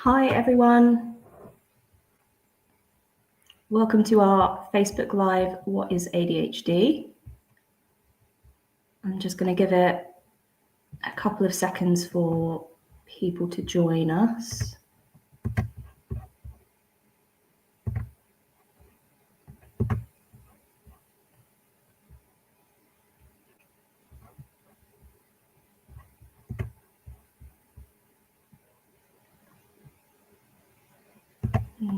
Hi everyone, welcome to our Facebook Live, What is ADHD? I'm just going to give it a couple of seconds for people to join us.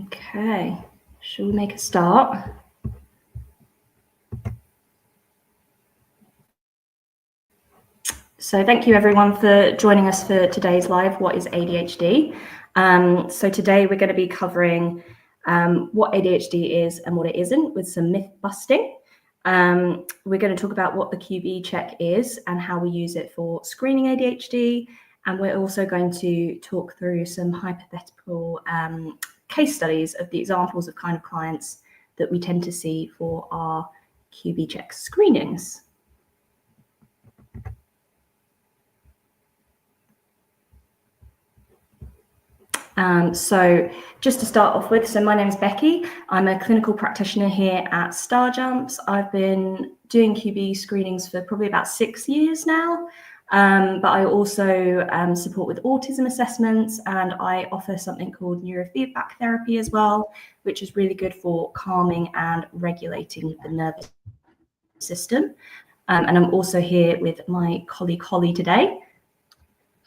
Okay, shall we make a start? So thank you everyone for joining us for today's live, What is ADHD? So today we're going to be covering what ADHD is and what it isn't with some myth busting. We're going to talk about what the QbCheck is and how we use it for screening ADHD. And we're also going to talk through some hypothetical case studies of the examples of kind of clients that we tend to see for our QbCheck screenings. So just to start off with, so my name is Becky. I'm a clinical practitioner here at StarJumps. I've been doing QB screenings for probably about 6 years now, but I also support with autism assessments, and I offer something called neurofeedback therapy as well, which is really good for calming and regulating the nervous system. And I'm also here with my colleague Holly today.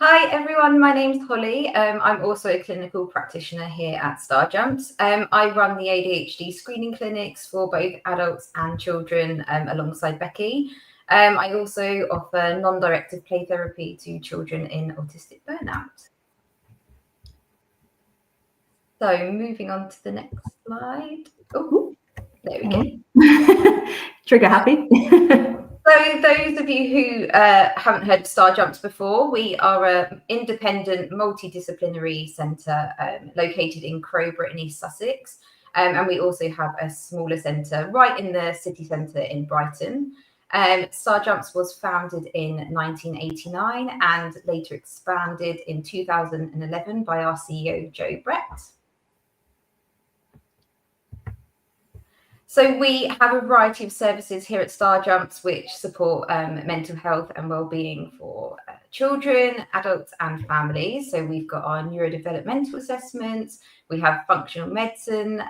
Hi everyone, my name's Holly. I'm also a clinical practitioner here at StarJumps. I run the ADHD screening clinics for both adults and children alongside Becky. I also offer non-directive play therapy to children in autistic burnout. So moving on to the next slide. Oh, there we go. Trigger happy. So those of you who haven't heard of StarJumps before, we are an independent multidisciplinary centre located in Crowborough in East Sussex. And we also have a smaller centre right in the city centre in Brighton. StarJumps was founded in 1989 and later expanded in 2011 by our CEO, Joe Brett. So we have a variety of services here at StarJumps which support mental health and wellbeing for children, adults and families. So we've got our neurodevelopmental assessments, we have functional medicine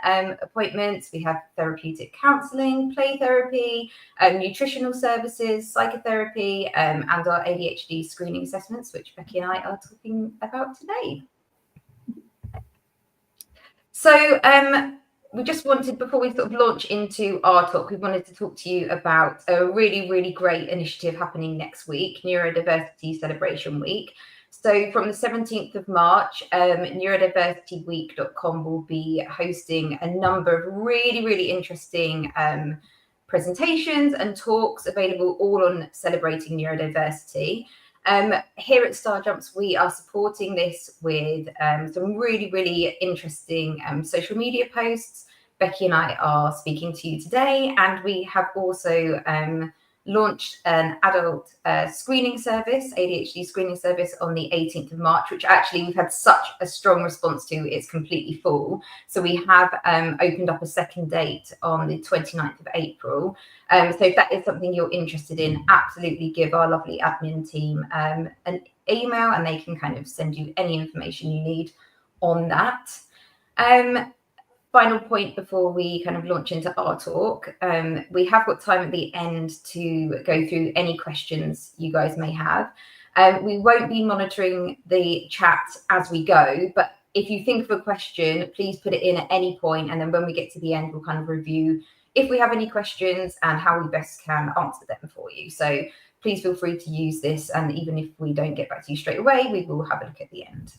appointments, we have therapeutic counselling, play therapy, nutritional services, psychotherapy, and our ADHD screening assessments, which Becky and I are talking about today. So we just wanted, before we sort of launch into our talk, we wanted to talk to you about a really, really great initiative happening next week, Neurodiversity Celebration Week. So from the 17th of March, neurodiversityweek.com will be hosting a number of really, really interesting presentations and talks available all on celebrating neurodiversity. Here at StarJumps, we are supporting this with some really, really interesting social media posts. Becky and I are speaking to you today, and we have also launched an adult screening service, ADHD screening service on the 18th of March, which actually we've had such a strong response to, it's completely full. So we have opened up a second date on the 29th of April. So if that is something you're interested in, absolutely give our lovely admin team an email and they can kind of send you any information you need on that. Final point before we kind of launch into our talk, we have got time at the end to go through any questions you guys may have. We won't be monitoring the chat as we go, but if you think of a question, please put it in at any point, and then when we get to the end, we'll kind of review if we have any questions and how we best can answer them for you. So please feel free to use this, and even if we don't get back to you straight away, we will have a look at the end.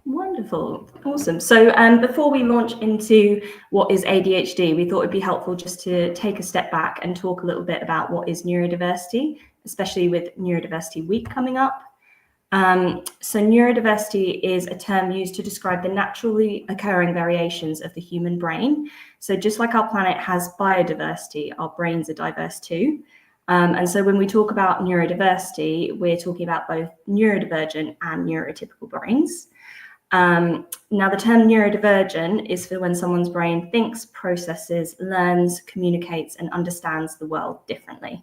Wonderful. Awesome. So before we launch into what is ADHD, we thought it'd be helpful just to take a step back and talk a little bit about what is neurodiversity, especially with Neurodiversity Week coming up. So neurodiversity is a term used to describe the naturally occurring variations of the human brain. So just like our planet has biodiversity, our brains are diverse too. And so when we talk about neurodiversity, we're talking about both neurodivergent and neurotypical brains. Now, the term neurodivergent is for when someone's brain thinks, processes, learns, communicates, and understands the world differently.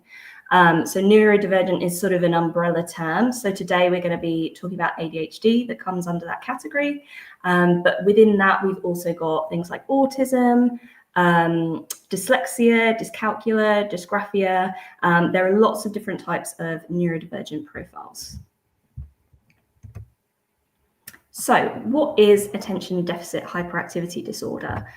So neurodivergent is sort of an umbrella term. So today we're going to be talking about ADHD that comes under that category. But within that, we've also got things like autism, dyslexia, dyscalculia, dysgraphia. There are lots of different types of neurodivergent profiles. So what is attention deficit hyperactivity disorder?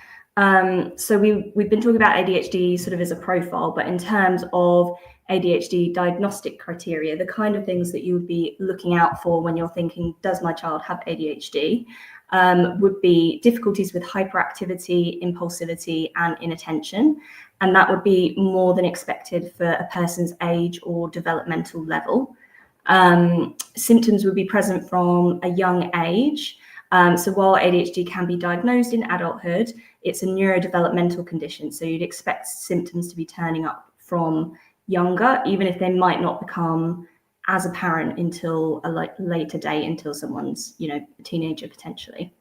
So we've been talking about ADHD sort of as a profile, but in terms of ADHD diagnostic criteria, the kind of things that you would be looking out for when you're thinking, does my child have ADHD, would be difficulties with hyperactivity, impulsivity, and inattention. And that would be more than expected for a person's age or developmental level. Symptoms would be present from a young age. So while ADHD can be diagnosed in adulthood, it's a neurodevelopmental condition. So you'd expect symptoms to be turning up from younger, even if they might not become as apparent until a later date, until someone's, a teenager potentially.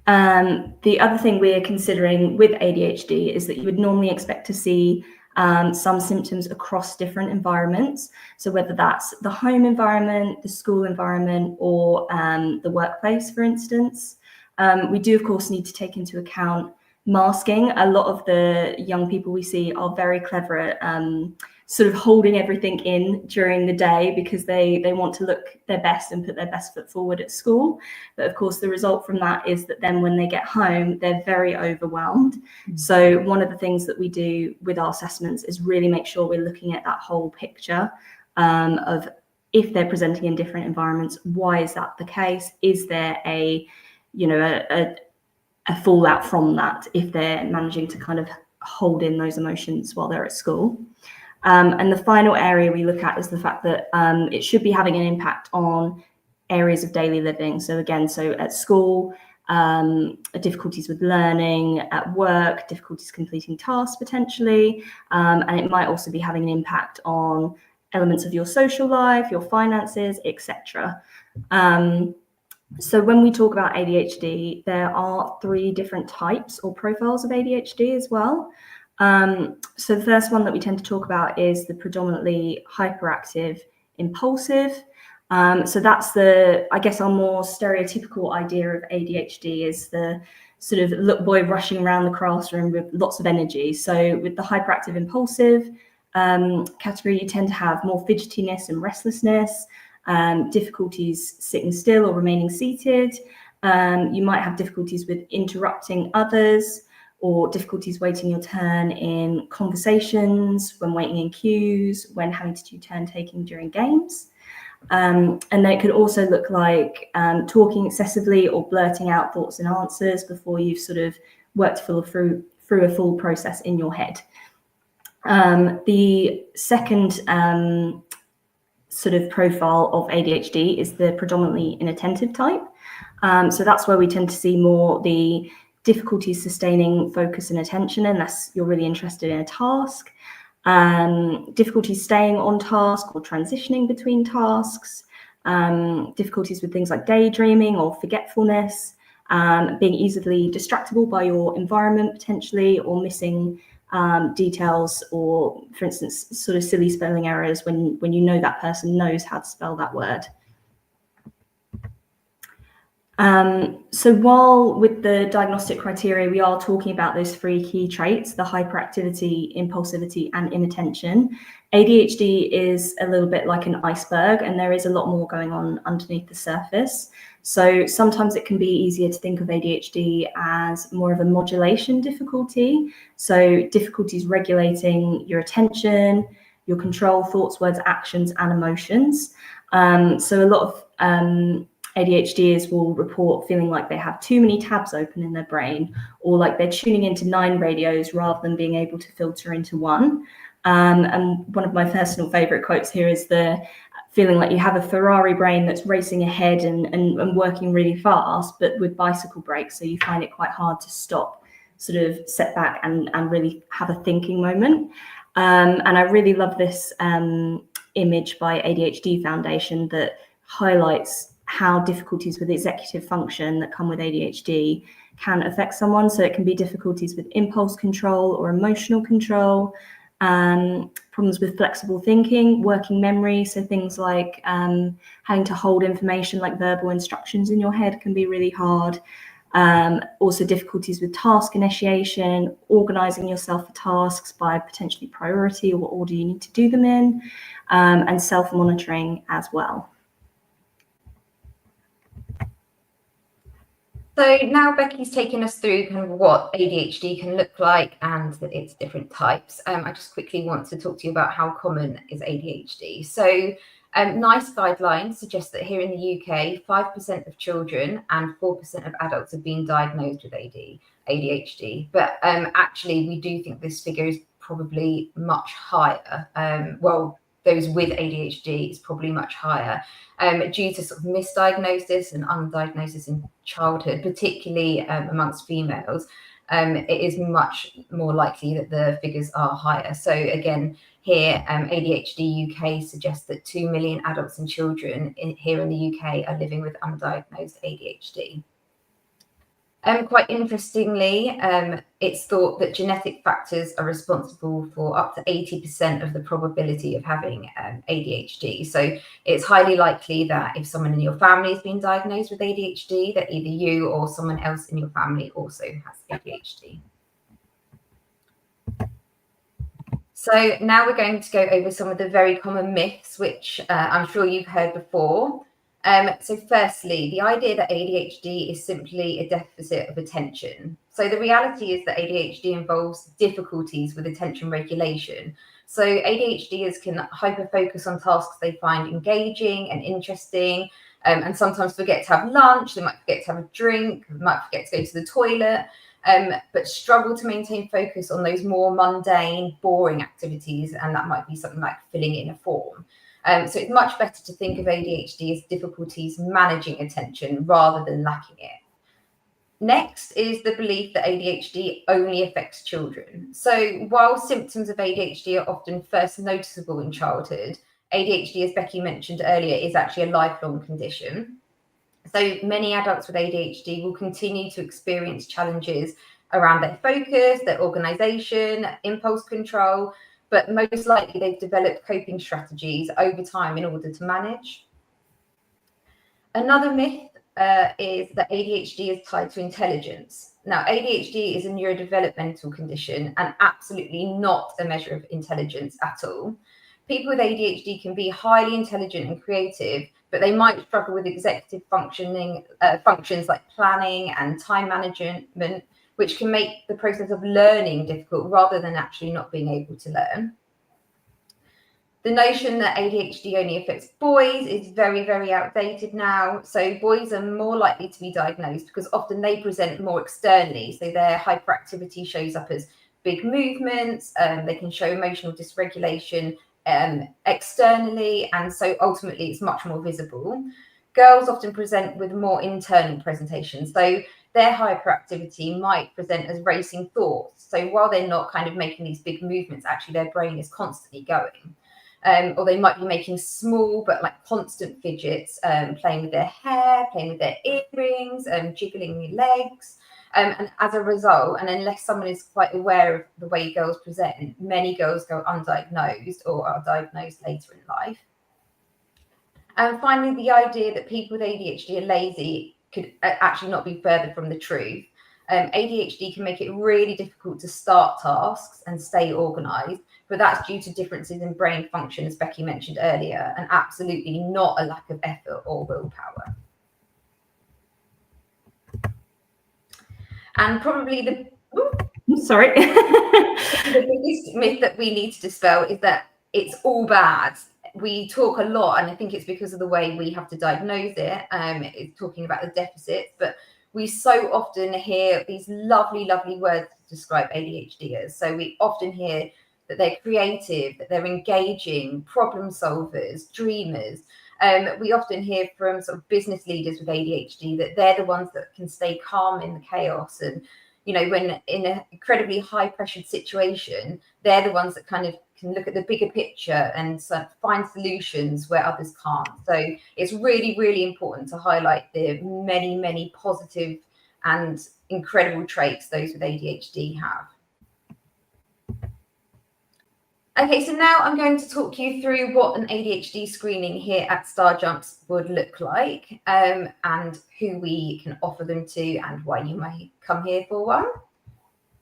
The other thing we're considering with ADHD is that you would normally expect to see some symptoms across different environments. So whether that's the home environment, the school environment, or the workplace, for instance. We do, of course, need to take into account masking. A lot of the young people we see are very clever at sort of holding everything in during the day because they want to look their best and put their best foot forward at school. But of course, the result from that is that then when they get home, they're very overwhelmed. Mm-hmm. So one of the things that we do with our assessments is really make sure we're looking at that whole picture of if they're presenting in different environments, why is that the case? Is there a fallout from that if they're managing to kind of hold in those emotions while they're at school? And the final area we look at is the fact that it should be having an impact on areas of daily living. So again, at school, difficulties with learning, at work, difficulties completing tasks potentially, and it might also be having an impact on elements of your social life, your finances, etc. So when we talk about ADHD, there are 3 different types or profiles of ADHD as well. So the first one that we tend to talk about is the predominantly hyperactive impulsive. So that's our more stereotypical idea of ADHD is the sort of little boy rushing around the classroom with lots of energy. So with the hyperactive impulsive category, you tend to have more fidgetiness and restlessness, difficulties sitting still or remaining seated. You might have difficulties with interrupting others, or difficulties waiting your turn in conversations, when waiting in queues, when having to do turn taking during games. And then it could also look like talking excessively or blurting out thoughts and answers before you've sort of worked through a full process in your head. The second sort of profile of ADHD is the predominantly inattentive type. So that's where we tend to see more the difficulties sustaining focus and attention unless you're really interested in a task, difficulties staying on task or transitioning between tasks, difficulties with things like daydreaming or forgetfulness, being easily distractible by your environment potentially, or missing details, or for instance sort of silly spelling errors when you know that person knows how to spell that word. So while with the diagnostic criteria, we are talking about those 3 key traits, the hyperactivity, impulsivity, and inattention, ADHD is a little bit like an iceberg, and there is a lot more going on underneath the surface. So sometimes it can be easier to think of ADHD as more of a modulation difficulty. So difficulties regulating your attention, your control, thoughts, words, actions, and emotions. So a lot of ADHDers will report feeling like they have too many tabs open in their brain, or like they're tuning into 9 radios rather than being able to filter into one. And one of my personal favorite quotes here is the feeling like you have a Ferrari brain that's racing ahead and working really fast, but with bicycle brakes. So you find it quite hard to stop, sort of set back and really have a thinking moment. And I really love this image by ADHD Foundation that highlights how difficulties with executive function that come with ADHD can affect someone. So it can be difficulties with impulse control or emotional control, problems with flexible thinking, working memory. So things like having to hold information like verbal instructions in your head can be really hard. Also difficulties with task initiation, organizing yourself for tasks by potentially priority or what order you need to do them in, and self-monitoring as well. So now Becky's taken us through kind of what ADHD can look like and its different types. I just quickly want to talk to you about how common is ADHD. So NICE guidelines suggest that here in the UK, 5% of children and 4% of adults have been diagnosed with ADHD. But actually, we do think this figure is probably much higher. Well, those with ADHD is probably much higher due to sort of misdiagnosis and undiagnosis in childhood, particularly amongst females. It is much more likely that the figures are higher. So again, here, ADHD UK suggests that 2 million adults and children here in the UK are living with undiagnosed ADHD. Quite interestingly, it's thought that genetic factors are responsible for up to 80% of the probability of having ADHD. So it's highly likely that if someone in your family has been diagnosed with ADHD, that either you or someone else in your family also has ADHD. So now we're going to go over some of the very common myths, which I'm sure you've heard before. So firstly, the idea that ADHD is simply a deficit of attention. So the reality is that ADHD involves difficulties with attention regulation. So ADHDers can hyper-focus on tasks they find engaging and interesting, and sometimes forget to have lunch, they might forget to have a drink, they might forget to go to the toilet, but struggle to maintain focus on those more mundane, boring activities, and that might be something like filling in a form. So it's much better to think of ADHD as difficulties managing attention rather than lacking it. Next is the belief that ADHD only affects children. So while symptoms of ADHD are often first noticeable in childhood, ADHD, as Becky mentioned earlier, is actually a lifelong condition. So many adults with ADHD will continue to experience challenges around their focus, their organization, impulse control, but most likely they've developed coping strategies over time in order to manage. Another myth is that ADHD is tied to intelligence. Now, ADHD is a neurodevelopmental condition and absolutely not a measure of intelligence at all. People with ADHD can be highly intelligent and creative, but they might struggle with executive functions like planning and time management, which can make the process of learning difficult rather than actually not being able to learn. The notion that ADHD only affects boys is very, very outdated now. So boys are more likely to be diagnosed because often they present more externally. So their hyperactivity shows up as big movements. They can show emotional dysregulation externally. And so ultimately it's much more visible. Girls often present with more internal presentations. So their hyperactivity might present as racing thoughts. So while they're not kind of making these big movements, actually their brain is constantly going. Or they might be making small but like constant fidgets, playing with their hair, playing with their earrings, jiggling their legs. And as a result, and unless someone is quite aware of the way girls present, many girls go undiagnosed or are diagnosed later in life. And finally, the idea that people with ADHD are lazy could actually not be further from the truth. ADHD can make it really difficult to start tasks and stay organised, but that's due to differences in brain function, as Becky mentioned earlier, and absolutely not a lack of effort or willpower. And probably the biggest myth that we need to dispel is that it's all bad. We talk a lot, and I think it's because of the way we have to diagnose it. It's talking about the deficits, but we so often hear these lovely, lovely words to describe ADHDers. So we often hear that they're creative, that they're engaging, problem solvers, dreamers. We often hear from sort of business leaders with ADHD that they're the ones that can stay calm in the chaos and when in an incredibly high pressured situation, they're the ones that kind of can look at the bigger picture and sort of find solutions where others can't. So it's really, really important to highlight the many, many positive and incredible traits those with ADHD have. Okay, so now I'm going to talk you through what an ADHD screening here at Star Jumps would look like, and who we can offer them to and why you may come here for one.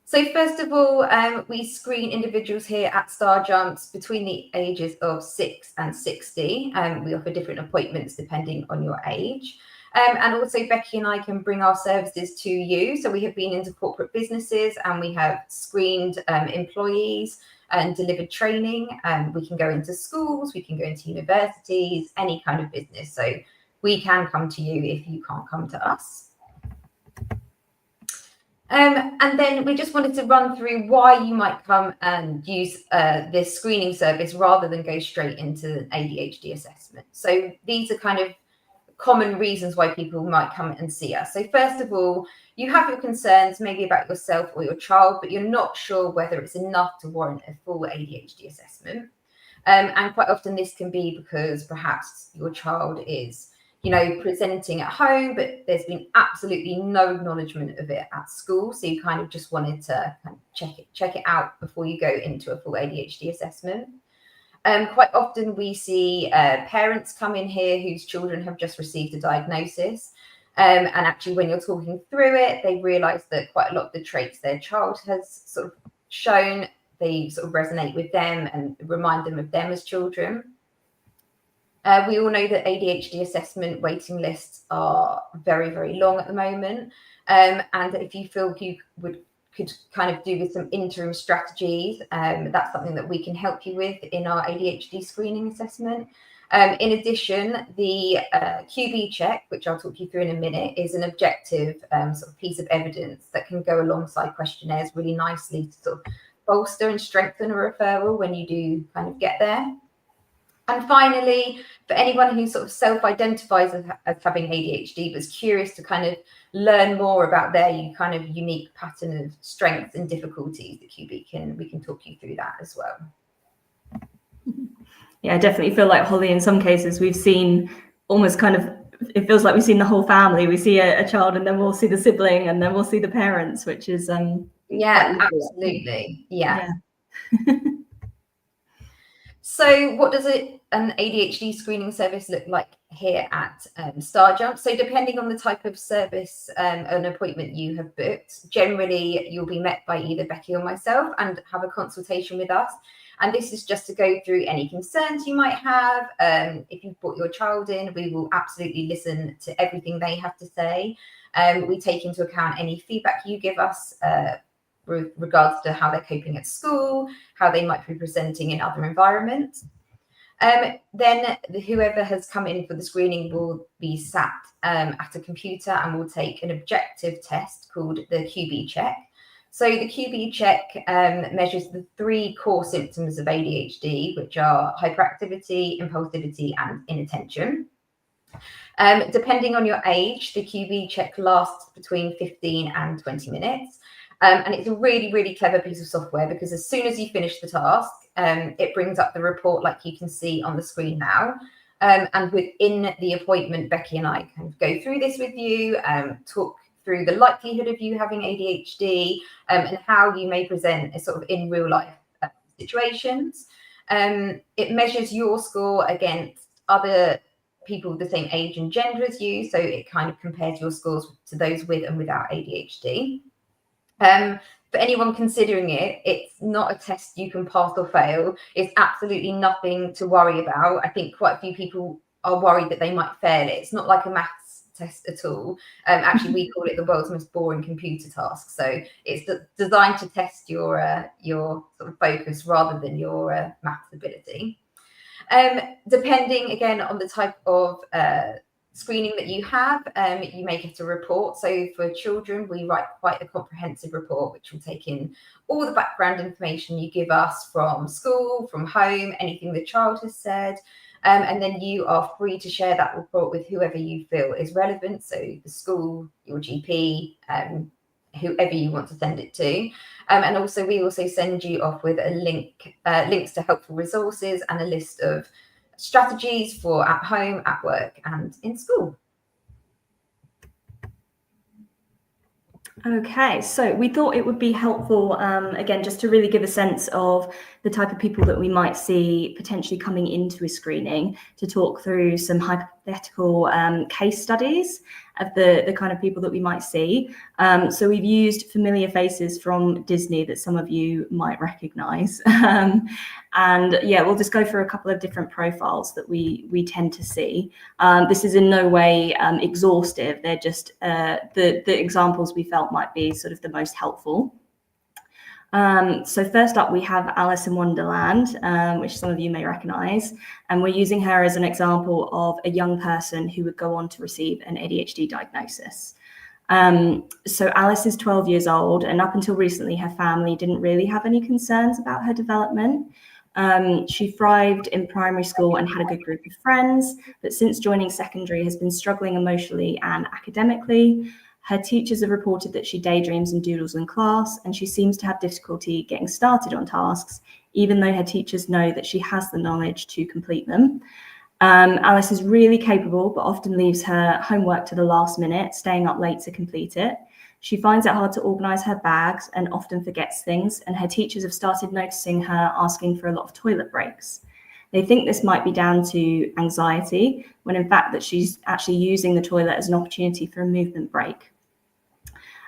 So first of all, we screen individuals here at Star Jumps between the ages of 6 and 60. We offer different appointments depending on your age. And also Becky and I can bring our services to you. So we have been into corporate businesses and we have screened employees and delivered training. We can go into schools, we can go into universities, any kind of business. So we can come to you if you can't come to us. And then we just wanted to run through why you might come and use this screening service rather than go straight into an ADHD assessment. So these are kind of common reasons why people might come and see us. So first of all, you have your concerns maybe about yourself or your child, but you're not sure whether it's enough to warrant a full ADHD assessment. And quite often this can be because perhaps your child is presenting at home, but there's been absolutely no acknowledgement of it at school. So you kind of just wanted to kind of check it out before you go into a full ADHD assessment. Quite often we see parents come in here whose children have just received a diagnosis. And actually when you're talking through it, they realise that quite a lot of the traits their child has sort of shown, they sort of resonate with them and remind them of them as children. We all know that ADHD assessment waiting lists are very, very long at the moment. And if you feel you could kind of do with some interim strategies, that's something that we can help you with in our ADHD screening assessment. In addition, the QbCheck, which I'll talk you through in a minute, is an objective sort of piece of evidence that can go alongside questionnaires really nicely to sort of bolster and strengthen a referral when you do kind of get there. And finally, for anyone who sort of self-identifies as having ADHD, but is curious to kind of learn more about their kind of unique pattern of strengths and difficulties, the QB we can talk you through that as well. Yeah, I definitely feel like, Holly, in some cases we've seen almost kind of, it feels like we've seen the whole family. We see a child and then we'll see the sibling and then we'll see the parents, which is yeah, absolutely. Yeah. So what does an ADHD screening service look like here at Star Jump? So depending on the type of service an appointment you have booked, generally you'll be met by either Becky or myself and have a consultation with us. And this is just to go through any concerns you might have. If you've brought your child in, we will absolutely listen to everything they have to say. We take into account any feedback you give us with regards to how they're coping at school, how they might be presenting in other environments. Then whoever has come in for the screening will be sat at a computer and will take an objective test called the QbCheck. So the QbCheck measures the 3 core symptoms of ADHD, which are hyperactivity, impulsivity, and inattention. Depending on your age, the QbCheck lasts between 15 and 20 minutes. And it's a really, really clever piece of software because as soon as you finish the task, it brings up the report like you can see on the screen now. And within the appointment, Becky and I kind of go through this with you, talk through the likelihood of you having ADHD and how you may present sort of in real life situations. It measures your score against other people the same age and gender as you. So it kind of compares your scores to those with and without ADHD. For anyone considering it, it's not a test you can pass or fail. It's absolutely nothing to worry about. I think quite a few people are worried that they might fail it. It's not like a maths test at all. Actually, we call it the world's most boring computer task. So it's designed to test your sort of focus rather than your maths ability. Depending again on the type of screening that you have, you may get a report. So for children, we write quite a comprehensive report, which will take in all the background information you give us from school, from home, anything the child has said. And then you are free to share that report with whoever you feel is relevant. So the school, your GP, whoever you want to send it to. And also we also send you off with a links to helpful resources and a list of strategies for at home, at work, and in school. Okay, so we thought it would be helpful, again, just to really give a sense of the type of people that we might see potentially coming into a screening, to talk through some hypothetical case studies of the kind of people that we might see. So we've used familiar faces from Disney that some of you might recognise. And yeah, we'll just go through a couple of different profiles that we tend to see. This is in no way exhaustive. They're just the examples we felt might be sort of the most helpful. So first up, we have Alice in Wonderland, which some of you may recognise, and we're using her as an example of a young person who would go on to receive an ADHD diagnosis. So Alice is 12 years old, and up until recently, her family didn't really have any concerns about her development. She thrived in primary school and had a good group of friends, but since joining secondary has been struggling emotionally and academically. Her teachers have reported that she daydreams and doodles in class, and she seems to have difficulty getting started on tasks, even though her teachers know that she has the knowledge to complete them. Alice is really capable, but often leaves her homework to the last minute, staying up late to complete it. She finds it hard to organise her bags and often forgets things, and her teachers have started noticing her asking for a lot of toilet breaks. They think this might be down to anxiety, when in fact that she's actually using the toilet as an opportunity for a movement break.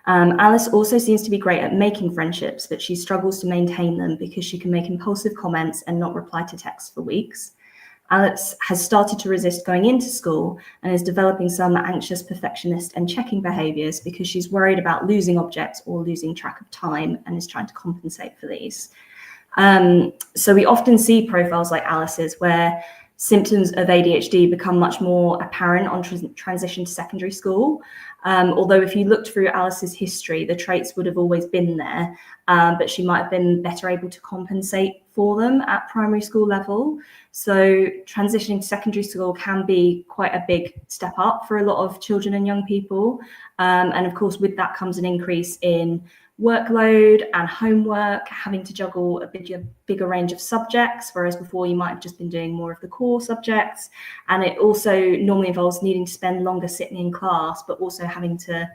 Alice also seems to be great at making friendships, but she struggles to maintain them because she can make impulsive comments and not reply to texts for weeks. Alice has started to resist going into school and is developing some anxious, perfectionist and checking behaviours because she's worried about losing objects or losing track of time and is trying to compensate for these. So we often see profiles like Alice's where symptoms of ADHD become much more apparent on transition to secondary school. Although if you looked through Alice's history, the traits would have always been there, but she might have been better able to compensate for them at primary school level. So transitioning to secondary school can be quite a big step up for a lot of children and young people. And of course, with that comes an increase in workload and homework, having to juggle a bigger range of subjects, whereas before you might have just been doing more of the core subjects. And it also normally involves needing to spend longer sitting in class, but also having to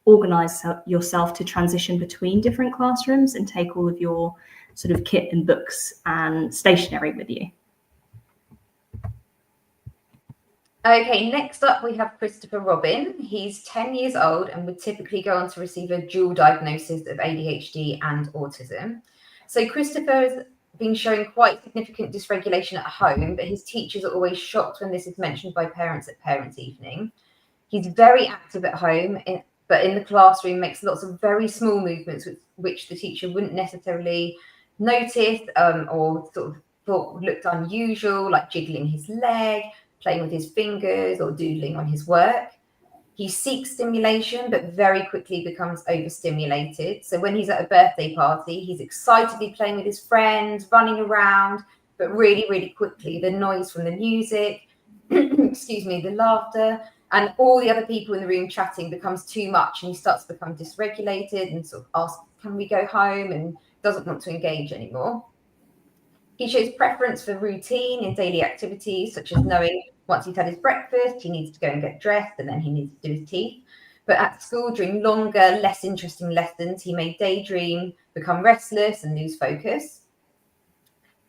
organise yourself to transition between different classrooms and take all of your sort of kit and books and stationery with you. Okay, next up we have Christopher Robin. He's 10 years old and would typically go on to receive a dual diagnosis of ADHD and autism. So Christopher has been showing quite significant dysregulation at home, but his teachers are always shocked when this is mentioned by parents at parents' evening. He's very active at home, but in the classroom makes lots of very small movements which the teacher wouldn't necessarily notice or sort of thought looked unusual, like jiggling his leg, playing with his fingers or doodling on his work. He seeks stimulation, but very quickly becomes overstimulated. So when he's at a birthday party, he's excitedly playing with his friends, running around, but really, really quickly, the noise from the music, excuse me, the laughter, and all the other people in the room chatting becomes too much, and he starts to become dysregulated and sort of asks, can we go home? And doesn't want to engage anymore. He shows preference for routine in daily activities, such as knowing once he's had his breakfast, he needs to go and get dressed, and then he needs to do his teeth. But at school, during longer, less interesting lessons, he may daydream, become restless, and lose focus.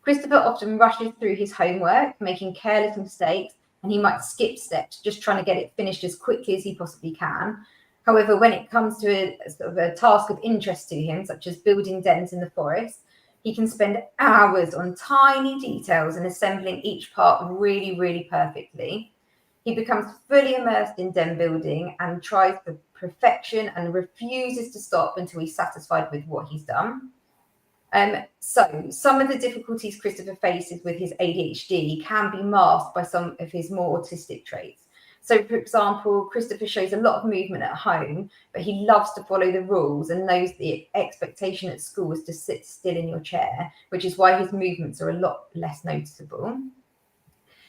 Christopher often rushes through his homework, making careless mistakes, and he might skip steps, just trying to get it finished as quickly as he possibly can. However, when it comes to a task of interest to him, such as building dens in the forest, he can spend hours on tiny details and assembling each part really, really perfectly. He becomes fully immersed in den building and tries for perfection and refuses to stop until he's satisfied with what he's done. So some of the difficulties Christopher faces with his ADHD can be masked by some of his more autistic traits. So, for example, Christopher shows a lot of movement at home, but he loves to follow the rules and knows the expectation at school is to sit still in your chair, which is why his movements are a lot less noticeable.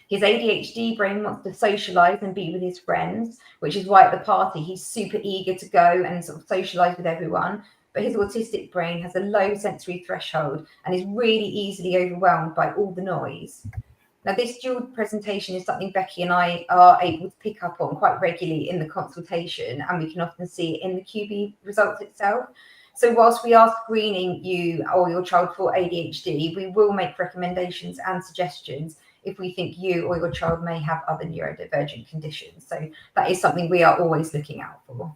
His ADHD brain wants to socialise and be with his friends, which is why at the party he's super eager to go and sort of socialise with everyone. But his autistic brain has a low sensory threshold and is really easily overwhelmed by all the noise. Now, this dual presentation is something Becky and I are able to pick up on quite regularly in the consultation, and we can often see it in the QB results itself. So whilst we are screening you or your child for ADHD, we will make recommendations and suggestions if we think you or your child may have other neurodivergent conditions. So that is something we are always looking out for.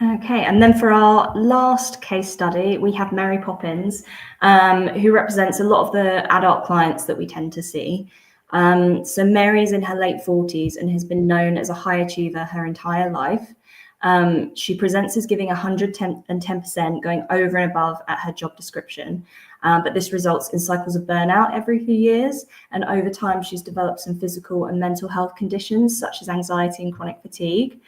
Okay, and then for our last case study, we have Mary Poppins, who represents a lot of the adult clients that we tend to see. So Mary's in her late 40s and has been known as a high achiever her entire life. She presents as giving 110%, going over and above at her job description. But this results in cycles of burnout every few years. And over time, she's developed some physical and mental health conditions, such as anxiety and chronic fatigue.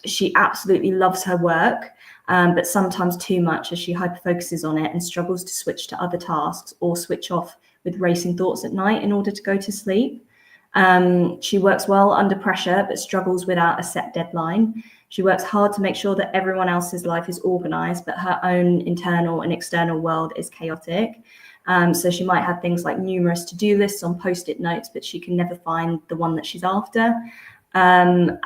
She absolutely loves her work, but sometimes too much as she hyperfocuses on it and struggles to switch to other tasks or switch off with racing thoughts at night in order to go to sleep. She works well under pressure, but struggles without a set deadline. She works hard to make sure that everyone else's life is organized, but her own internal and external world is chaotic. So she might have things like numerous to-do lists on Post-it notes, but she can never find the one that she's after. And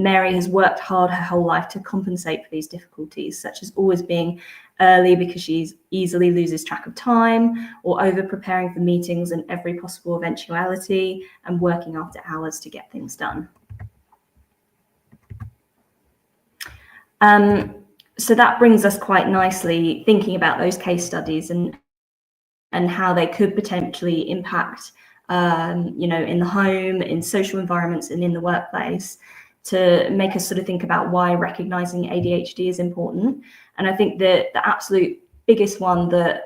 Mary has worked hard her whole life to compensate for these difficulties, such as always being early because she easily loses track of time, or over preparing for meetings and every possible eventuality, and working after hours to get things done. So that brings us quite nicely thinking about those case studies and how they could potentially impact in the home, in social environments, and in the workplace, to make us sort of think about why recognizing ADHD is important. And I think that the absolute biggest one that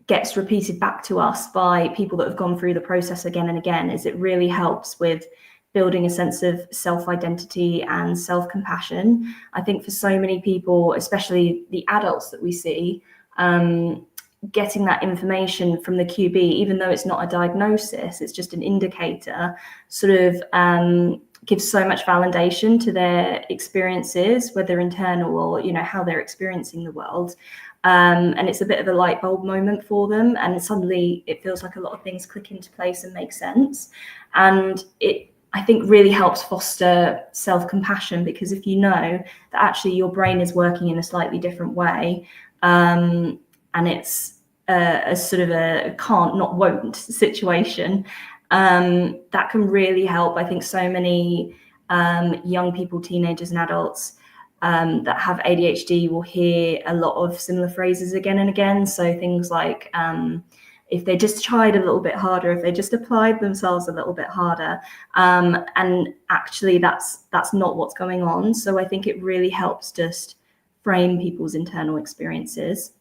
gets repeated back to us by people that have gone through the process again and again is it really helps with building a sense of self-identity and self-compassion. I think for so many people, especially the adults that we see, getting that information from the QB, even though it's not a diagnosis, it's just an indicator, sort of gives so much validation to their experiences, whether internal or, how they're experiencing the world. And it's a bit of a light bulb moment for them. And suddenly it feels like a lot of things click into place and make sense. And it, I think, really helps foster self-compassion, because if you know that actually your brain is working in a slightly different way, and it's a sort of a can't not won't situation, that can really help. I think so many young people, teenagers and adults that have ADHD will hear a lot of similar phrases again and again. So things like, if they just tried a little bit harder, if they just applied themselves a little bit harder, and actually that's not what's going on. So I think it really helps just frame people's internal experiences.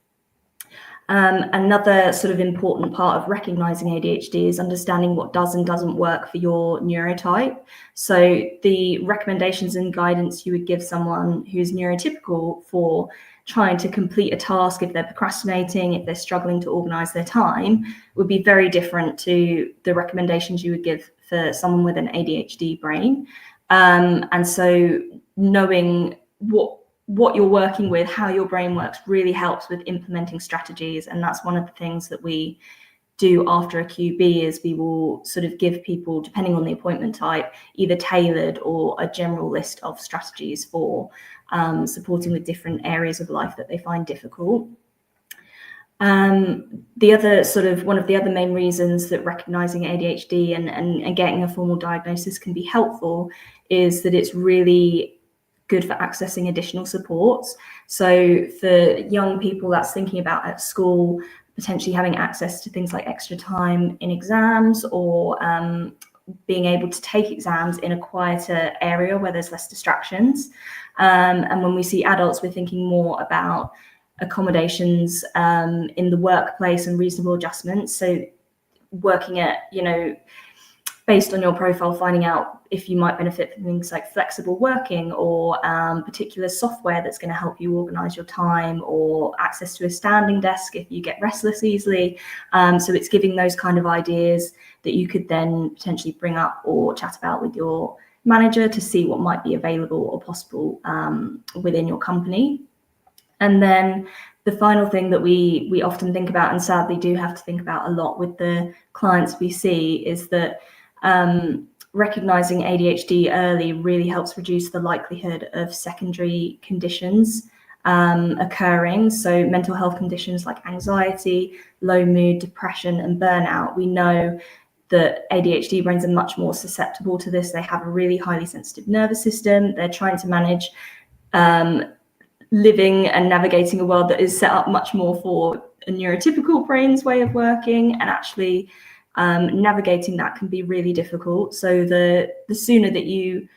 Another sort of important part of recognizing ADHD is understanding what does and doesn't work for your neurotype. So the recommendations and guidance you would give someone who's neurotypical for trying to complete a task, if they're procrastinating, if they're struggling to organize their time, would be very different to the recommendations you would give for someone with an ADHD brain. And so knowing what you're working with, how your brain works, really helps with implementing strategies. And that's one of the things that we do after a QB, is we will sort of give people, depending on the appointment type, either tailored or a general list of strategies for supporting with different areas of life that they find difficult. The other sort of one of the other main reasons that recognizing ADHD and getting a formal diagnosis can be helpful is that it's really good for accessing additional supports. So for young people, that's thinking about at school, potentially having access to things like extra time in exams, or being able to take exams in a quieter area where there's less distractions. And when we see adults, we're thinking more about accommodations in the workplace and reasonable adjustments. So working at, based on your profile, finding out if you might benefit from things like flexible working or particular software that's going to help you organize your time, or access to a standing desk if you get restless easily. So it's giving those kind of ideas that you could then potentially bring up or chat about with your manager to see what might be available or possible within your company. And then the final thing that we often think about, and sadly do have to think about a lot with the clients we see, is that recognizing ADHD early really helps reduce the likelihood of secondary conditions occurring. So mental health conditions like anxiety, low mood, depression, and burnout. We know that ADHD brains are much more susceptible to this. They have a really highly sensitive nervous system. They're trying to manage living and navigating a world that is set up much more for a neurotypical brain's way of working, and actually navigating that can be really difficult. So the sooner that you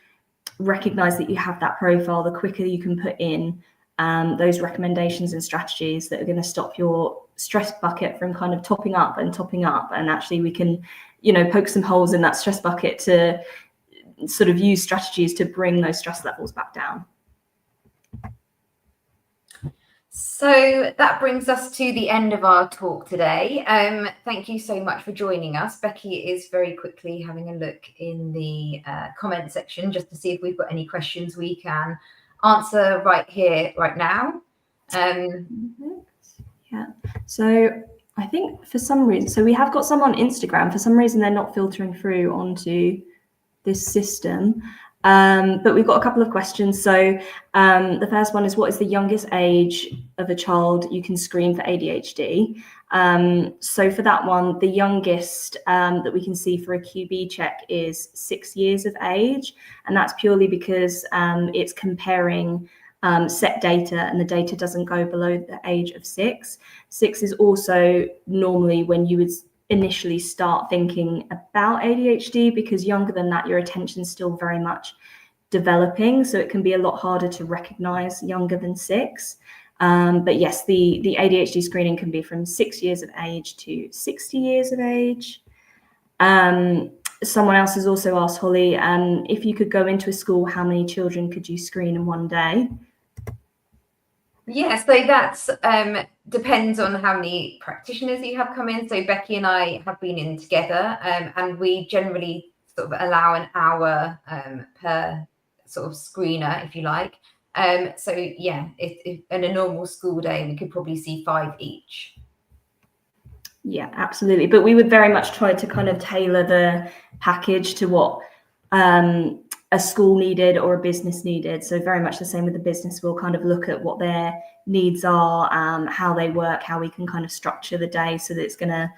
recognize that you have that profile, the quicker you can put in those recommendations and strategies that are going to stop your stress bucket from kind of topping up, and actually we can, poke some holes in that stress bucket to sort of use strategies to bring those stress levels back down. So that brings us to the end of our talk today. Thank you so much for joining us. Becky is very quickly having a look in the comment section just to see if we've got any questions we can answer right here, right now. Yeah. So I think for some reason, so we have got some on Instagram. For some reason, they're not filtering through onto this system. But we've got a couple of questions. So the first one is, what is the youngest age of a child you can screen for ADHD? So for that one, the youngest that we can see for a QbCheck is 6 years of age. And that's purely because it's comparing set data, and the data doesn't go below the age of 6. 6 is also normally when you would initially start thinking about ADHD, because younger than that, your attention's still very much developing. So it can be a lot harder to recognize younger than 6. But yes, the ADHD screening can be from 6 years of age to 60 years of age. Someone else has also asked, Holly, if you could go into a school, how many children could you screen in one day? Yeah, so that's depends on how many practitioners you have come in. So Becky and I have been in together, and we generally sort of allow an hour per sort of screener, if you like. So yeah, if in a normal school day, we could probably see 5 each. Yeah, absolutely. But we would very much try to kind of tailor the package to what a school needed or a business needed. So very much the same with the business. We'll kind of look at what their needs are, how they work, how we can kind of structure the day so that it's going to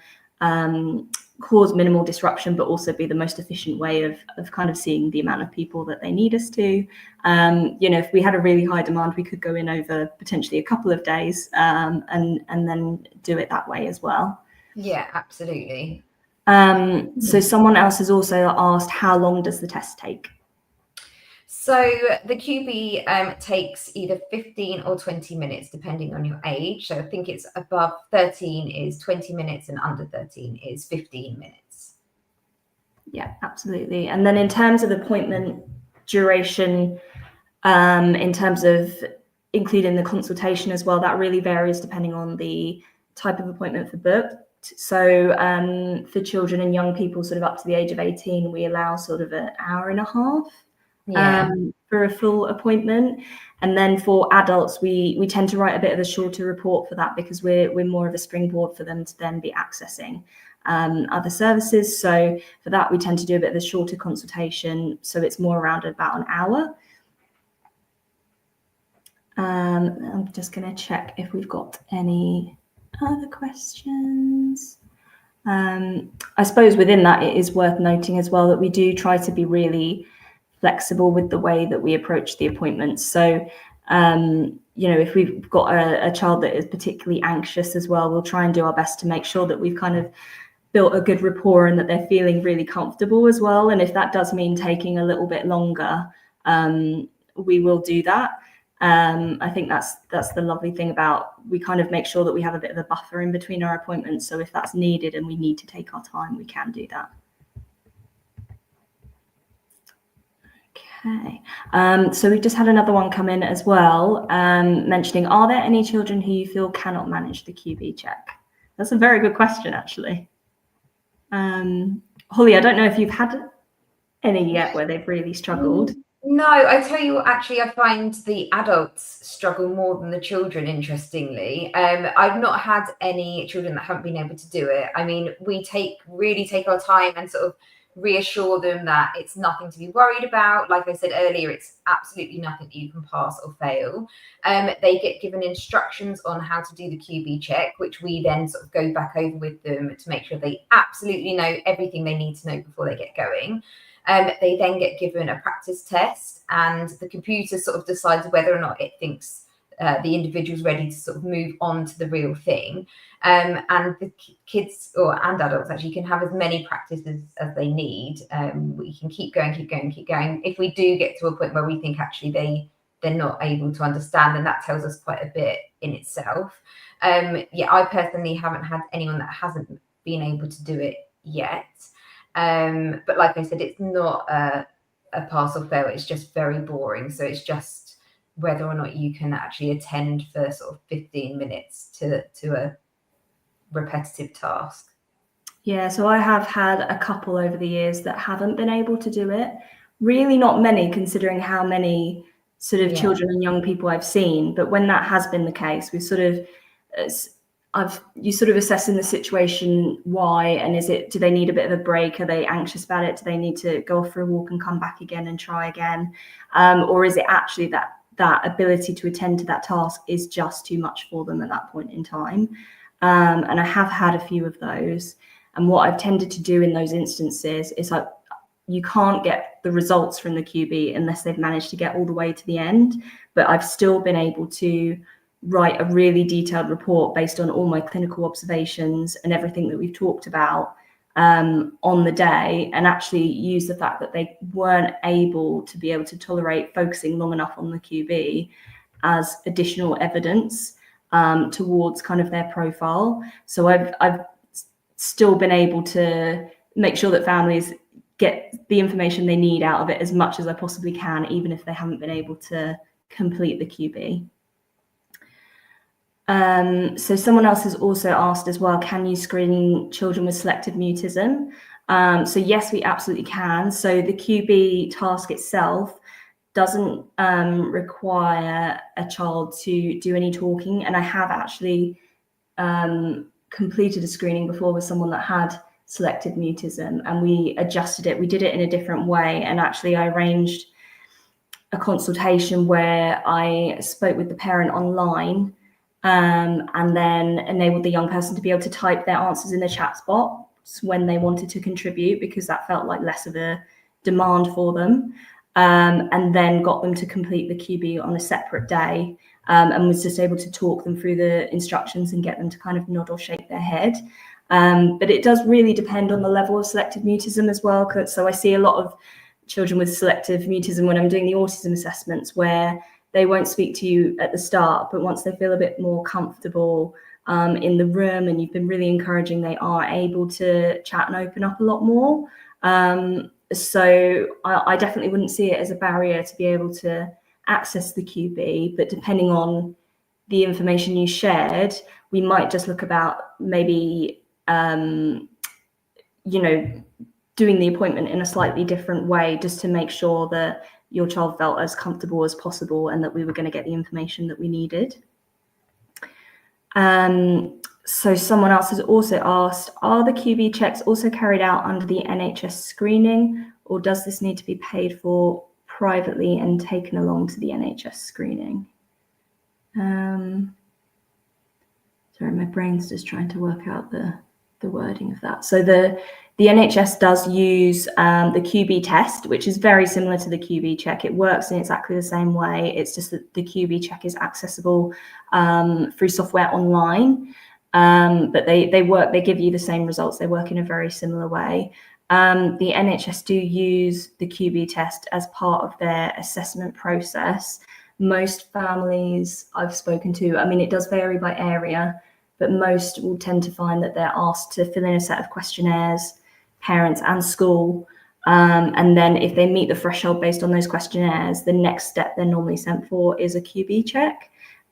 cause minimal disruption, but also be the most efficient way of kind of seeing the amount of people that they need us to. If we had a really high demand, we could go in over potentially a couple of days and then do it that way as well. Yeah, absolutely. So someone else has also asked, how long does the test take? So the QB takes either 15 or 20 minutes, depending on your age. So I think it's above 13 is 20 minutes and under 13 is 15 minutes. Yeah, absolutely. And then in terms of appointment duration, in terms of including the consultation as well, that really varies depending on the type of appointment for booked. So for children and young people sort of up to the age of 18, we allow sort of an hour and a half. For a full appointment. And then for adults, we tend to write a bit of a shorter report for that, because we're more of a springboard for them to then be accessing other services. So for that, we tend to do a bit of a shorter consultation, so it's more around about an hour. I'm just going to check if we've got any other questions. I suppose within that, it is worth noting as well that we do try to be really flexible with the way that we approach the appointments. So, if we've got a child that is particularly anxious as well, we'll try and do our best to make sure that we've kind of built a good rapport and that they're feeling really comfortable as well. And if that does mean taking a little bit longer, we will do that. I think that's the lovely thing about, we kind of make sure that we have a bit of a buffer in between our appointments. So if that's needed and we need to take our time, we can do that. Okay, so we've just had another one come in as well, mentioning, are there any children who you feel cannot manage the QbCheck? That's a very good question, actually. Holly, I don't know if you've had any yet where they've really struggled. No, I tell you what, actually, I find the adults struggle more than the children, interestingly. I've not had any children that haven't been able to do it. I mean, we really take our time and sort of reassure them that it's nothing to be worried about. Like I said earlier, it's absolutely nothing that you can pass or fail. They get given instructions on how to do the QbCheck, which we then sort of go back over with them to make sure they absolutely know everything they need to know before they get going. They then get given a practice test, and the computer sort of decides whether or not it thinks the individual's ready to sort of move on to the real thing. And the kids and adults actually can have as many practices as they need. We can keep going. If we do get to a point where we think actually they're not able to understand, then that tells us quite a bit in itself. I personally haven't had anyone that hasn't been able to do it yet. But like I said, it's not a pass or fail. It's just very boring. So it's just whether or not you can actually attend for sort of 15 minutes to a repetitive task. Yeah, so I have had a couple over the years that haven't been able to do it. Really not many, considering how many sort of children and young people I've seen. But when that has been the case, we've sort of you sort of assess in the situation why, and do they need a bit of a break? Are they anxious about it? Do they need to go off for a walk and come back again and try again? Or is it actually that ability to attend to that task is just too much for them at that point in time? And I have had a few of those. And what I've tended to do in those instances is you can't get the results from the QB unless they've managed to get all the way to the end. But I've still been able to write a really detailed report based on all my clinical observations and everything that we've talked about on the day, and actually use the fact that they weren't able to tolerate focusing long enough on the QB as additional evidence towards kind of their profile. So I've still been able to make sure that families get the information they need out of it as much as I possibly can, even if they haven't been able to complete the QB. So someone else has also asked as well, can you screen children with selective mutism? So yes, we absolutely can. So the QB task itself doesn't require a child to do any talking. And I have actually completed a screening before with someone that had selective mutism, and we adjusted it. We did it in a different way. And actually I arranged a consultation where I spoke with the parent online, and then enabled the young person to be able to type their answers in the chat box when they wanted to contribute, because that felt like less of a demand for them, and then got them to complete the QB on a separate day, and was just able to talk them through the instructions and get them to kind of nod or shake their head. But it does really depend on the level of selective mutism as well. So I see a lot of children with selective mutism when I'm doing the autism assessments, where they won't speak to you at the start, but once they feel a bit more comfortable in the room and you've been really encouraging, they are able to chat and open up a lot more. So I definitely wouldn't see it as a barrier to be able to access the QB, but depending on the information you shared, we might just look about maybe, doing the appointment in a slightly different way, just to make sure that your child felt as comfortable as possible and that we were going to get the information that we needed. So someone else has also asked, are the QB checks also carried out under the NHS screening, or does this need to be paid for privately and taken along to the NHS screening? Sorry, my brain's just trying to work out the wording of that. So the NHS does use the QB test, which is very similar to the QbCheck. It works in exactly the same way. It's just that the QbCheck is accessible through software online, but they give you the same results. They work in a very similar way. The NHS do use the QB test as part of their assessment process. Most families I've spoken to, I mean, it does vary by area, but most will tend to find that they're asked to fill in a set of questionnaires, parents and school, And then if they meet the threshold based on those questionnaires, the next step they're normally sent for is a QbCheck.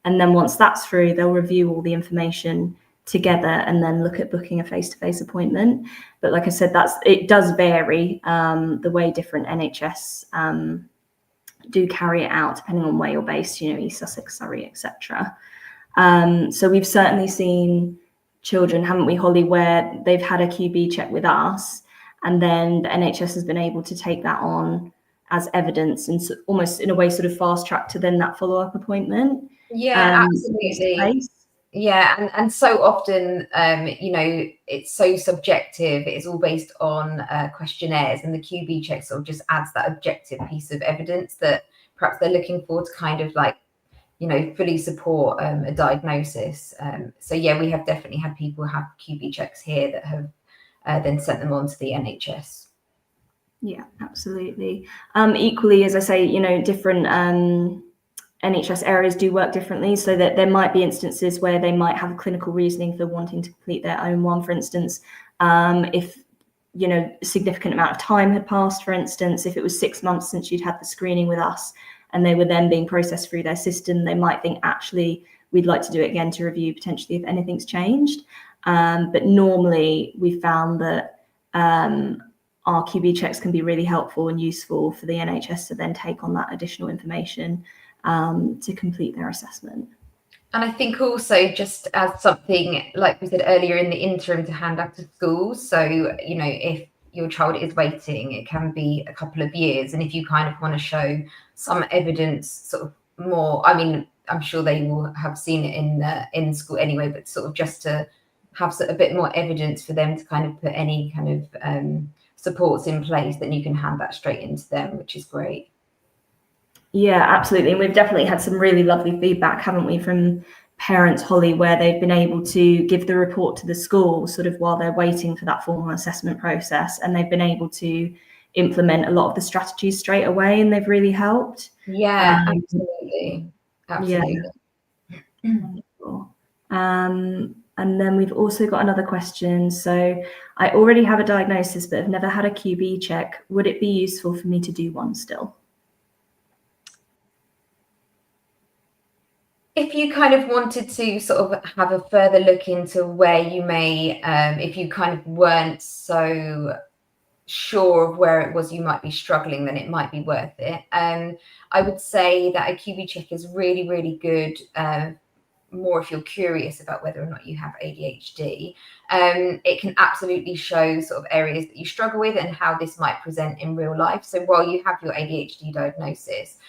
And then once that's through, they'll review all the information together and then look at booking a face-to-face appointment. But like I said, it does vary the way different NHS do carry it out depending on where you're based, East Sussex, Surrey, etc. So we've certainly seen children, haven't we, Holly, where they've had a QbCheck with us, and then the NHS has been able to take that on as evidence and almost in a way sort of fast track to then that follow-up appointment. Yeah, absolutely. Yeah, and so often, it's so subjective. It's all based on questionnaires, and the QbCheck sort of just adds that objective piece of evidence that perhaps they're looking for to kind of like, fully support a diagnosis. So yeah, we have definitely had people have QbChecks here that have then sent them on to the NHS. Yeah, absolutely. Equally, as I say, different NHS areas do work differently, so that there might be instances where they might have a clinical reasoning for wanting to complete their own one. For instance, if a significant amount of time had passed, for instance, if it was 6 months since you'd had the screening with us and they were then being processed through their system, they might think, actually, we'd like to do it again to review potentially if anything's changed. But normally we found that our QbChecks can be really helpful and useful for the NHS to then take on that additional information to complete their assessment. And I think also just as something, like we said earlier, in the interim to hand up to schools. So, if your child is waiting, it can be a couple of years. And if you kind of want to show some evidence, sort of more, I mean, I'm sure they will have seen it in school anyway, but sort of just to have a bit more evidence for them to kind of put any kind of supports in place, then you can hand that straight into them, which is great. Yeah, absolutely. And we've definitely had some really lovely feedback, haven't we, from parents, Holly, where they've been able to give the report to the school sort of while they're waiting for that formal assessment process. And they've been able to implement a lot of the strategies straight away, and they've really helped. Yeah, absolutely. Absolutely. Yeah. And then we've also got another question. So I already have a diagnosis, but have never had a QbCheck. Would it be useful for me to do one still? If you kind of wanted to sort of have a further look into where you may, if you kind of weren't so sure of where it was you might be struggling, then it might be worth it. I would say that a QbCheck is really, really good, more if you're curious about whether or not you have ADHD. It can absolutely show sort of areas that you struggle with and how this might present in real life. So while you have your ADHD diagnosis,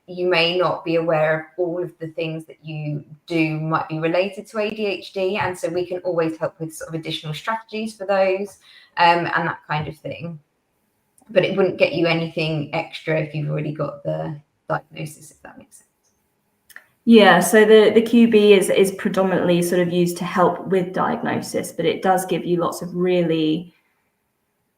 you may not be aware of all of the things that you do might be related to ADHD. And so we can always help with sort of additional strategies for those and that kind of thing. But it wouldn't get you anything extra if you've already got the diagnosis, if that makes sense. Yeah, so the QB is predominantly sort of used to help with diagnosis, but it does give you lots of really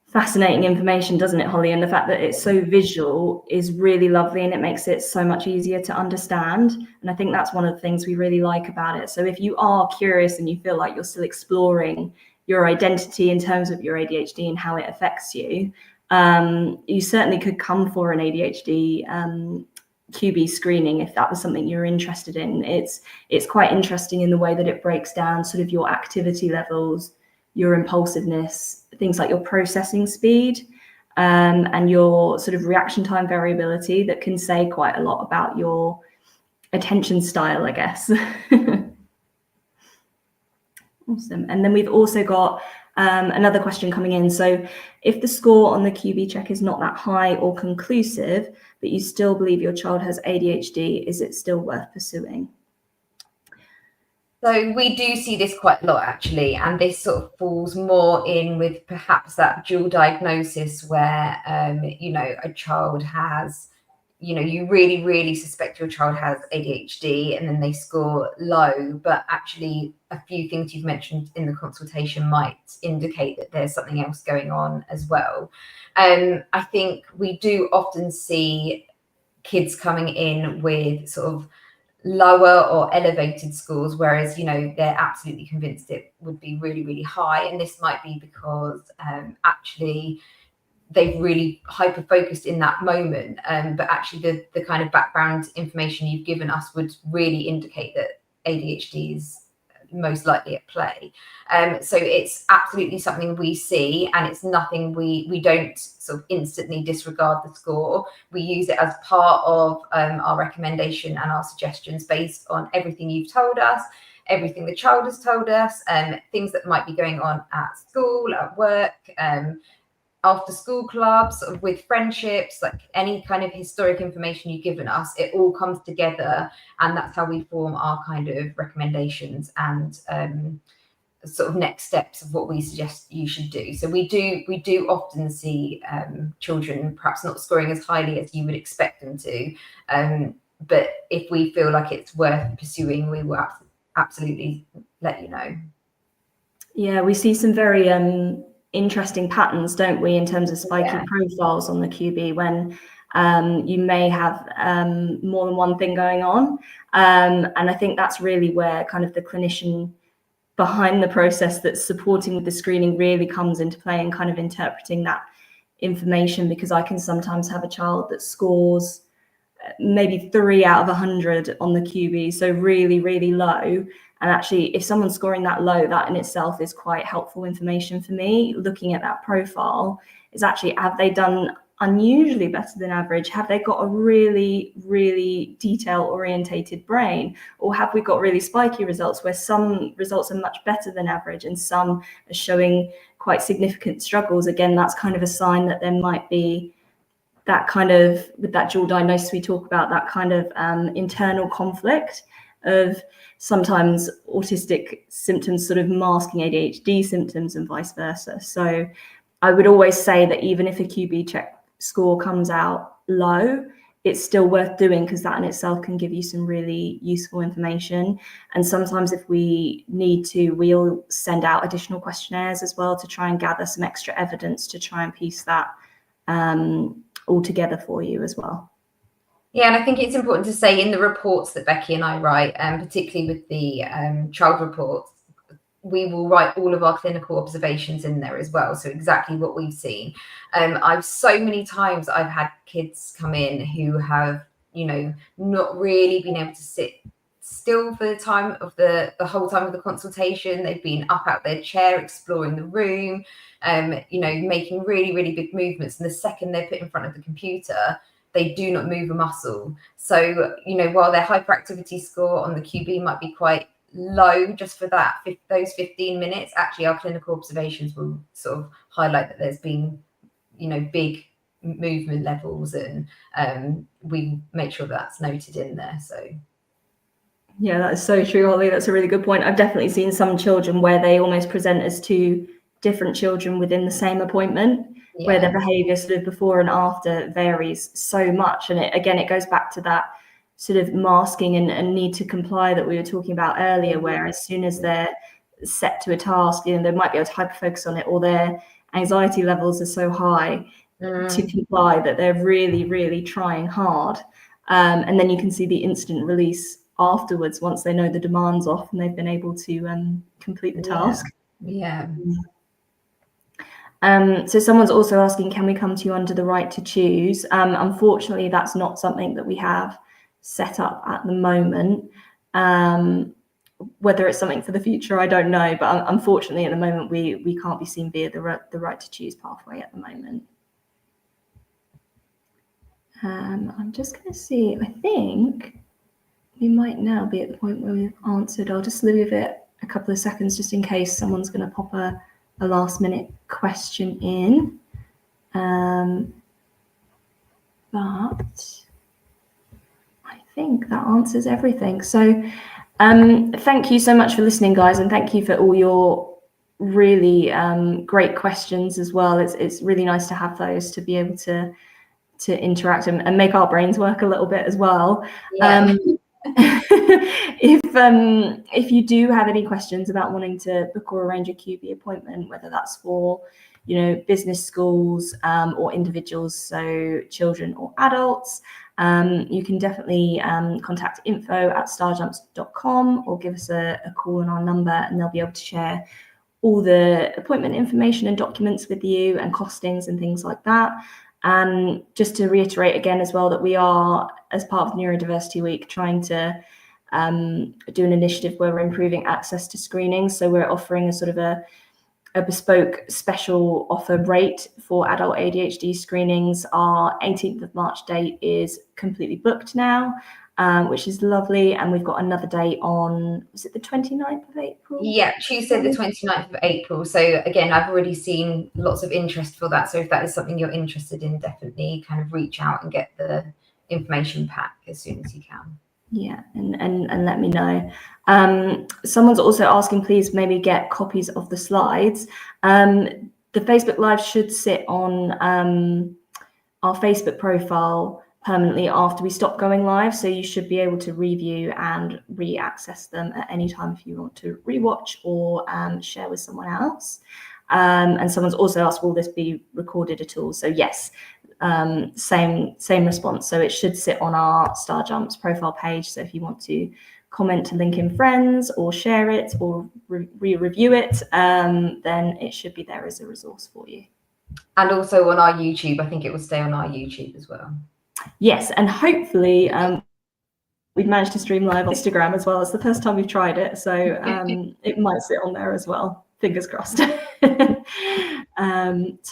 fascinating information, doesn't it, Holly? And the fact that it's so visual is really lovely, and it makes it so much easier to understand. And I think that's one of the things we really like about it. So if you are curious and you feel like you're still exploring your identity in terms of your ADHD and how it affects you, you certainly could come for an ADHD QB screening if that was something you're interested in. It's quite interesting in the way that it breaks down sort of your activity levels, your impulsiveness, things like your processing speed, and your sort of reaction time variability that can say quite a lot about your attention style, I guess. Awesome. And then we've also got another question coming in. So if the score on the QbCheck is not that high or conclusive, but you still believe your child has ADHD, is it still worth pursuing? So we do see this quite a lot, actually, and this sort of falls more in with perhaps that dual diagnosis where, a child has, you really, really suspect your child has ADHD and then they score low, but actually a few things you've mentioned in the consultation might indicate that there's something else going on as well. I think we do often see kids coming in with sort of lower or elevated scores, whereas they're absolutely convinced it would be really, really high, and this might be because actually they've really hyper focused in that moment, but actually the kind of background information you've given us would really indicate that ADHD is most likely at play. So it's absolutely something we see, and it's nothing we don't sort of instantly disregard the score. We use it as part of our recommendation and our suggestions based on everything you've told us, everything the child has told us, things that might be going on at school, at work, after school clubs, with friendships, like any kind of historic information you've given us. It all comes together, and that's how we form our kind of recommendations and sort of next steps of what we suggest you should do. So we do often see children perhaps not scoring as highly as you would expect them to, but if we feel like it's worth pursuing, we will absolutely let you know. Yeah, we see some very interesting patterns, don't we, in terms of spiky profiles on the QB, when you may have more than one thing going on. And I think that's really where kind of the clinician behind the process that's supporting with the screening really comes into play, and kind of interpreting that information, because I can sometimes have a child that scores maybe 3 out of 100 on the QB, so really, really low. And actually, if someone's scoring that low, that in itself is quite helpful information for me. Looking at that profile is actually, have they done unusually better than average? Have they got a really, really detail orientated brain? Or have we got really spiky results where some results are much better than average and some are showing quite significant struggles? Again, that's kind of a sign that there might be that kind of, with that dual diagnosis we talk about, that kind of internal conflict of sometimes autistic symptoms sort of masking ADHD symptoms and vice versa. So I would always say that even if a QbCheck score comes out low, it's still worth doing, because that in itself can give you some really useful information. And sometimes if we need to, we'll send out additional questionnaires as well to try and gather some extra evidence to try and piece that all together for you as well. Yeah, and I think it's important to say in the reports that Becky and I write, particularly with the child reports, we will write all of our clinical observations in there as well. So exactly what we've seen. I've so many times I've had kids come in who have, not really been able to sit still for the time of the whole time of the consultation. They've been up out their chair, exploring the room, making really, really big movements. And the second they're put in front of the computer, they do not move a muscle. So, while their hyperactivity score on the QB might be quite low just for those 15 minutes, actually our clinical observations will sort of highlight that there's been, big movement levels, and we make sure that's noted in there. So yeah, that is so true, Holly. That's a really good point. I've definitely seen some children where they almost present as two different children within the same appointment, where their behavior sort of before and after varies so much. And it goes back to that sort of masking and need to comply that we were talking about earlier, where as soon as they're set to a task, they might be able to hyper focus on it, or their anxiety levels are so high to comply that they're really, really trying hard. And then you can see the instant release afterwards once they know the demand's off and they've been able to complete the task. Yeah. So someone's also asking, can we come to you under the right to choose? Unfortunately, that's not something that we have set up at the moment. Whether it's something for the future, I don't know. But unfortunately, at the moment, we can't be seen via the right to choose pathway at the moment. I'm just going to see. I think we might now be at the point where we've answered. I'll just leave it a couple of seconds just in case someone's going to pop a last minute question in. But I think that answers everything. So thank you so much for listening, guys, and thank you for all your really great questions as well. It's really nice to have those, to be able to interact and make our brains work a little bit as well. Yeah. If you do have any questions about wanting to book or arrange a QB appointment, whether that's for business schools or individuals, so children or adults, you can definitely contact info@starjumps.com or give us a call on our number, and they'll be able to share all the appointment information and documents with you and costings and things like that. And just to reiterate again as well, that we are, as part of Neurodiversity Week, trying to do an initiative where we're improving access to screening. So we're offering a sort of a bespoke special offer rate for adult ADHD screenings. Our 18th of March date is completely booked now, which is lovely. And we've got another date on, was it the 29th of April? Yeah, Tuesday, the 29th of April. So again, I've already seen lots of interest for that. So if that is something you're interested in, definitely kind of reach out and get the information pack as soon as you can. Yeah, and let me know. Someone's also asking, please maybe get copies of the slides. The Facebook Live should sit on our Facebook profile permanently after we stop going live. So you should be able to review and re-access them at any time if you want to rewatch or share with someone else. And someone's also asked, will this be recorded at all? So yes. Same response. So it should sit on our Star Jumps profile page. So if you want to comment to link in friends or share it or review it, then it should be there as a resource for you. And also on our YouTube, I think it will stay on our YouTube as well. Yes, and hopefully we've managed to stream live on Instagram as well. It's the first time we've tried it, so it might sit on there as well. Fingers crossed. So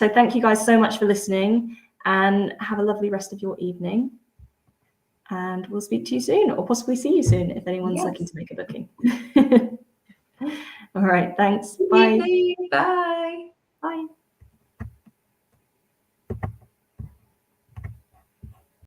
thank you guys so much for listening. And have a lovely rest of your evening. And we'll speak to you soon, or possibly see you soon if anyone's looking to make a booking. All right, thanks. Bye. Bye.